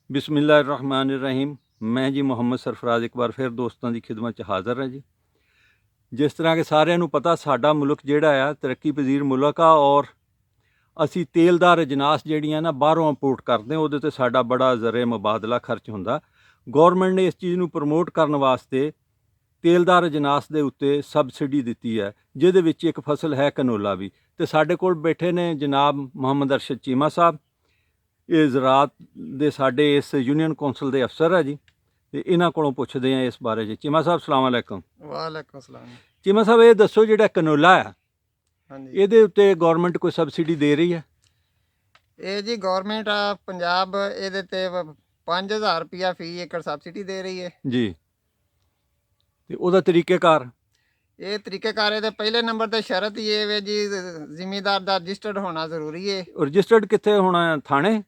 बिस्मिल्लाहिर्रहमानिर्रहीम। मैं जी मुहम्मद सरफराज एक बार फिर दोस्तों की खिदमत च हाज़र है जी। जिस तरह के सारिਆਂ ਨੂੰ पता साडा मुल्क ਜਿਹੜਾ ਆ तरक्की पजीर मुल्क आ और ਅਸੀਂ ਤੇਲਦਾਰ ਅਜਨਾਸ ਜਿਹੜੀਆਂ ਨਾ ਬਾਹਰੋਂ ਇੰਪੋਰਟ ਕਰਦੇ ਹਾਂ, ਉਹਦੇ 'ਤੇ ਸਾਡਾ ਬੜਾ ਜ਼ਰੇ ਮੁਬਾਦਲਾ ਖਰਚ ਹੁੰਦਾ। ਗੌਰਮੈਂਟ ਨੇ ਇਸ ਚੀਜ਼ ਨੂੰ ਪ੍ਰਮੋਟ ਕਰਨ ਵਾਸਤੇ ਤੇਲਦਾਰ ਅਜਨਾਸ ਦੇ ਉੱਤੇ ਸਬਸਿਡੀ ਦਿੱਤੀ ਹੈ, ਜਿਹਦੇ ਵਿੱਚ ਇੱਕ ਫਸਲ ਹੈ ਕਨੋਲਾ ਵੀ। ਤੇ ਸਾਡੇ ਕੋਲ ਬੈਠੇ ਨੇ ਜਨਾਬ ਮੁਹੰਮਦ ਅਰਸ਼ਦ ਚੀਮਾ ਸਾਹਿਬ, ਇਹ ਜ਼ਰਾਤ ਦੇ ਸਾਡੇ ਇਸ ਯੂਨੀਅਨ ਕੌਂਸਲ ਦੇ ਅਫਸਰ ਹੈ ਜੀ, ਤੇ ਇਹਨਾਂ ਕੋਲੋਂ ਪੁੱਛਦੇ ਆ ਇਸ ਬਾਰੇ ਜੀ। ਚੀਮਾ ਸਾਹਿਬ ਸਲਾਮ ਅਲੈਕੁਮ। ਵਾਲੇਕੁਮ ਸਲਾਮ। ਚੀਮਾ ਸਾਹਿਬ ਇਹ ਦੱਸੋ, ਜਿਹੜਾ ਕਨੋਲਾ ਆ ਹਾਂਜੀ, ਇਹਦੇ ਉੱਤੇ ਗੌਰਮੈਂਟ ਕੋਈ ਸਬਸਿਡੀ ਦੇ ਰਹੀ ਹੈ? ਇਹ ਜੀ ਗਵਰਨਮੈਂਟ ਆ ਪੰਜਾਬ ਇਹਦੇ ਤੇ 5000 ਰੁਪਇਆ ਫੀ ਏਕੜ ਸਬਸਿਡੀ ਦੇ ਰਹੀ ਹੈ ਜੀ। ਤੇ ਉਹਦਾ ਤਰੀਕੇਕਾਰ? ਇਹ ਤਰੀਕੇਕਾਰ ਇਹਦੇ ਪਹਿਲੇ ਨੰਬਰ ਤੇ ਸ਼ਰਤ ਹੀ ਇਹ ਵੇ ਜੀ, ਜ਼ਿਮੀਂਦਾਰ ਦਾ ਰਜਿਸਟਰਡ ਹੋਣਾ ਜ਼ਰੂਰੀ ਹੈ। ਰਜਿਸਟਰਡ ਕਿੱਥੇ ਹੋਣਾ ਹੈ? ਥਾਣੇ?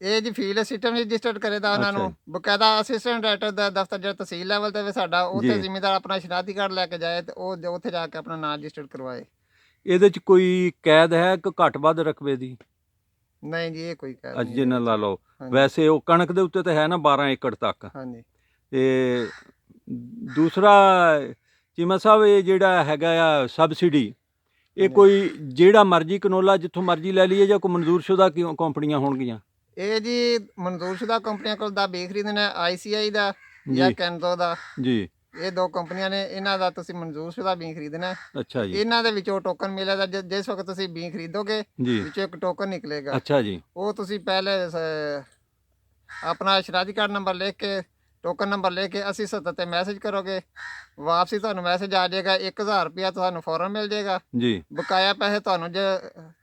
ਇਹ ਜੀ ਫੀਲਡ ਸਿਸਟਮ ਰਜਿਸਟਰਡ ਕਰੇਦਾ ਉਹਨਾਂ ਨੂੰ ਬਕਾਇਦਾ ਅਸਿਸਟੈਂਟ ਡਾਇਰੈਕਟਰ ਦਾ ਦਫ਼ਤਰ ਜਿਹੜਾ ਤਹਿਸੀਲ ਲੈਵਲ ਤੇ ਵੀ ਸਾਡਾ, ਉੱਥੇ ਜ਼ਿਮੀਂਦਾਰ ਆਪਣਾ ਸ਼ਨਾਖਤੀ ਕਾਰਡ ਲੈ ਕੇ ਜਾਏ ਤੇ ਉਹ ਉੱਥੇ ਜਾ ਕੇ ਆਪਣਾ ਨਾਂ ਰਜਿਸਟਰਡ ਕਰਵਾਏ। ਇਹਦੇ 'ਚ ਕੋਈ ਕੈਦ ਹੈ ਕਿ ਘੱਟ ਵੱਧ ਰਕਬੇ ਦੀ? ਨਹੀਂ ਜੀ, ਇਹ ਕੋਈ ਕਹਿ ਅੱਜ ਜਿੰਨਾ ਲਾ ਲਓ। ਹਾਂਜੀ। ਵੈਸੇ ਉਹ ਕਣਕ ਦੇ ਉੱਤੇ ਤਾਂ ਹੈ ਨਾ 12 ਏਕੜ ਤੱਕ। ਹਾਂਜੀ, ਤੇ ਦੂਸਰਾ ਚੀਮਾ ਸਾਹਿਬ, ਇਹ ਜਿਹੜਾ ਹੈਗਾ ਆ ਸਬਸਿਡੀ, ਇਹ ਕੋਈ ਜਿਹੜਾ ਮਰਜ਼ੀ ਕਨੋਲਾ ਜਿੱਥੋਂ ਮਰਜ਼ੀ ਲੈ ਲਈਏ ਜਾਂ ਕੋਈ ਮਨਜ਼ੂਰਸ਼ੁਦਾ ਕੰਪਨੀਆਂ ਹੋਣਗੀਆਂ? ਇਹ ਜੀ ਮਨਜ਼ੂਰਸ਼ੁਦਾ ਕੰਪਨੀਆਂ ਕੋਲ ਦਾ ਬੀਜ ਖਰੀਦਣਾ, ICI ਦਾ ਜਾਂ ਜੀ ਕੈਨਜ਼ੋ ਦਾ। ਜੀ। ਇਹ ਦੋ ਕੰਪਨੀਆਂ ਨੇ, ਇਹਨਾਂ ਦਾ ਤੁਸੀਂ ਮਨਜ਼ੂਰਸ਼ੁਦਾ ਬੀਜ ਖਰੀਦਣਾ। ਅੱਛਾ ਜੀ। ਇਹਨਾਂ ਦੇ ਵਿੱਚੋਂ ਟੋਕਨ ਮਿਲੇਗਾ, ਜਿਸ ਵਕਤ ਤੁਸੀਂ ਬੀਜ ਖਰੀਦੋਗੇ ਜੀ। ਵਿੱਚੋਂ ਇੱਕ ਟੋਕਨ ਨਿਕਲੇਗਾ। ਅੱਛਾ ਜੀ। ਉਹ ਤੁਸੀਂ ਪਹਿਲੇ ਆਪਣਾ ਸ਼ਨਾਖਤੀ ਕਾਰਡ ਨੰਬਰ ਲਿਖ ਕੇ, ਟੋਕਨ ਨੰਬਰ ਲੈ ਕੇ 8070 ਤੇ ਮੈਸੇਜ ਕਰੋਗੇ, ਵਾਪਸੀ ਤੁਹਾਨੂੰ ਮੈਸੇਜ ਆ ਜਾਏਗਾ। 1000 ਰੁਪਇਆ ਤੁਹਾਨੂੰ ਫੌਰਨ ਮਿਲ ਜਾਏਗਾ ਜੀ। ਬਕਾਇਆ ਪੈਸੇ ਤੁਹਾਨੂੰ ਜੇ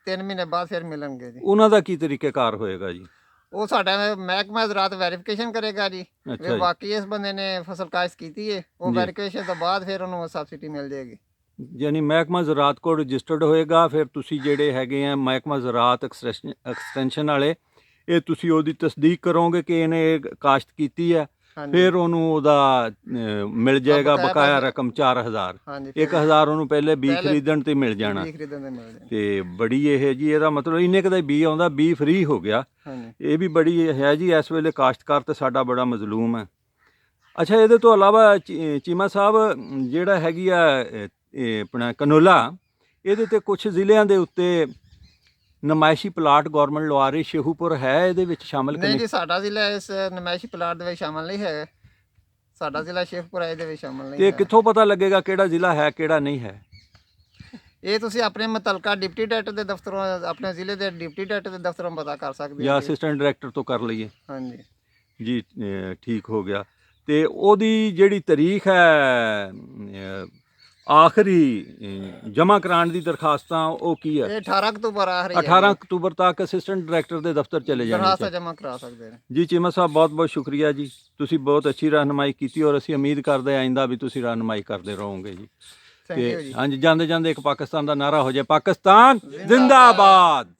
3 ਮਹੀਨੇ ਬਾਅਦ ਫਿਰ ਮਿਲਣਗੇ ਜੀ। ਉਹਨਾਂ ਦਾ ਕੀ ਤਰੀਕੇਕਾਰ ਹੋਏਗਾ ਜੀ? ਉਹ ਸਾਡਾ ਮਹਿਕਮਾ ਜ਼ਰਾਤ ਵੈਰੀਫਿਕੇਸ਼ਨ ਕਰੇਗਾ ਜੀ, ਅੱਛਾ ਵੀ ਜੀ। ਬਾਕੀ ਇਸ ਬੰਦੇ ਨੇ ਫਸਲ ਕਾਸ਼ਤ ਕੀਤੀ ਹੈ। ਉਹ ਜੀ। ਵੈਰੀਫਿਕੇਸ਼ਨ ਤੋਂ ਬਾਅਦ ਫਿਰ ਉਹਨੂੰ ਸਬਸਿਡੀ ਮਿਲ ਜਾਏਗੀ। ਯਾਨੀ ਮਹਿਕਮਾ ਜ਼ਰਾਤ ਕੋਲ ਰਜਿਸਟਰਡ ਹੋਏਗਾ, ਫਿਰ ਤੁਸੀਂ ਜਿਹੜੇ ਹੈਗੇ ਆ ਮਹਿਕਮਾ ਜ਼ਰਾਤ ਐਕਸਟੈਂਸ਼ਨ ਵਾਲੇ, ਇਹ ਤੁਸੀਂ ਉਹਦੀ ਤਸਦੀਕ ਕਰੋਗੇ ਕਿ ਇਹਨੇ ਇਹ ਕਾਸ਼ਤ ਕੀਤੀ ਹੈ, ਹਾਂਜੀ, ਫਿਰ ਉਹਨੂੰ ਉਹਦਾ ਮਿਲ ਜਾਏਗਾ ਬਕਾਇਆ ਬਕਾਇਆ ਪੈਸੇ। ਰਕਮ 4000। ਹਾਂਜੀ, 1000 ਉਹਨੂੰ ਪਹਿਲੇ ਬੀ ਪਹਿਲੇ ਖਰੀਦਣ ਤੇ ਮਿਲ ਜਾਣਾ। ਬੀਜ ਖਰੀਦਣ ਦੇ ਮਿਲ ਜਾਣਗੇ। ਤੇ ਬੜੀ ਇਹ ਜੀ, ਇਹਦਾ ਮਤਲਬ ਇੰਨੇ ਕੁ ਦਾ ਬੀ ਆਉਂਦਾ, ਬੀ ਫ੍ਰੀ ਹੋ ਗਿਆ। ਹਾਂਜੀ, ਇਹ ਵੀ ਬੜੀ ਹੈ ਜੀ। ਇਸ ਵੇਲੇ ਕਾਸ਼ਤਕਾਰ ਤੇ ਸਾਡਾ ਬੜਾ ਮਜ਼ਲੂਮ ਹੈ। ਅੱਛਾ, ਇਹਦੇ ਤੋਂ ਇਲਾਵਾ ਚੀਮਾ ਸਾਹਿਬ, ਜਿਹੜਾ ਹੈਗੀ ਆ ਇਹ ਆਪਣਾ ਕਨੋਲਾ, ਇਹਦੇ ਤੇ ਕੁਝ ਜ਼ਿਲ੍ਹਿਆਂ ਦੇ ਉੱਤੇ ਨਮਾਇਸ਼ੀ ਪਲਾਟ ਗੌਰਮੈਂਟ ਲਵਾ ਰਹੀ, ਸ਼ੇਖੂਪੁਰ ਹੈ ਇਹਦੇ ਵਿੱਚ ਸ਼ਾਮਲ ਕਿ ਨਹੀਂ ਨਹੀਂ? ਜੀ, ਸਾਡਾ ਜ਼ਿਲ੍ਹਾ ਇਸ ਨਮਾਇਸ਼ੀ ਪਲਾਟ ਦੇ ਵਿੱਚ ਸ਼ਾਮਲ ਨਹੀਂ ਹੈ। ਸਾਡਾ ਜ਼ਿਲ੍ਹਾ ਸ਼ੇਖਪੁਰਾ ਇਹਦੇ ਵਿੱਚ ਸ਼ਾਮਲ ਨਹੀਂ ਤੇ ਹੈ। ਕਿੱਥੋਂ ਪਤਾ ਲੱਗੇਗਾ ਕਿਹੜਾ ਜ਼ਿਲ੍ਹਾ ਹੈ ਕਿਹੜਾ ਨਹੀਂ ਹੈ? ਇਹ ਤੁਸੀਂ ਆਪਣੇ ਮੁਤਲਕਾ ਡਿਪਟੀ ਡਾਇਰੈਕਟਰ ਦੇ ਦਫ਼ਤਰੋਂ, ਆਪਣੇ ਜ਼ਿਲ੍ਹੇ ਦੇ ਡਿਪਟੀ ਡਾਇਰੈਕਟਰ ਦੇ ਦਫ਼ਤਰੋਂ ਪਤਾ ਕਰ ਸਕਦੇ ਜਾਂ ਹੋ ਜੀ। ਅਸਿਸਟੈਂਟ ਡਾਇਰੈਕਟਰ ਤੋਂ ਕਰ ਲਈਏ? ਹਾਂਜੀ, ਜੀ, ਠੀਕ ਹੋ ਗਿਆ। ਤੇ ਉਹਦੀ ਜਿਹੜੀ ਤਾਰੀਖ ਹੈ ਆਖਰੀ ਜਮ੍ਹਾਂ ਕਰਾਉਣ ਦੀ ਦਰਖਾਸਤਾਂ, ਉਹ ਕੀ ਹੈ? ਇਹ 18 ਅਕਤੂਬਰ ਆ ਰਹੀ ਹੈ। 18 ਅਕਤੂਬਰ ਤੱਕ ਅਸਿਸਟੈਂਟ ਡਾਇਰੈਕਟਰ ਦੇ ਦਫ਼ਤਰ ਚਲੇ ਜਾਣੇ ਦਰਖਾਸਤਾਂ ਜਮ੍ਹਾਂ ਕਰਾ ਸਕਦੇ ਨੇ ਜੀ। ਚੀਮਾ ਸਾਹਿਬ, ਬਹੁਤ ਬਹੁਤ ਸ਼ੁਕਰੀਆ ਜੀ, ਤੁਸੀਂ ਬਹੁਤ ਅੱਛੀ ਰਹਿਨੁਮਾਈ ਕੀਤੀ ਔਰ ਅਸੀਂ ਉਮੀਦ ਕਰਦੇ ਹਾਂ ਆਇੰਦਾ ਵੀ ਤੁਸੀਂ ਰਹਿਨੁਮਾਈ ਕਰਦੇ ਰਹੋਗੇ ਜੀ। ਥੈਂਕ ਯੂ ਤੇ ਜੀ। ਹਾਂਜੀ, ਜਾਂਦੇ ਜਾਂਦੇ ਇੱਕ ਪਾਕਿਸਤਾਨ ਦਾ ਨਾਰਾ ਹੋ ਜਾਏ, ਪਾਕਿਸਤਾਨ ਜ਼ਿੰਦਾਬਾਦ।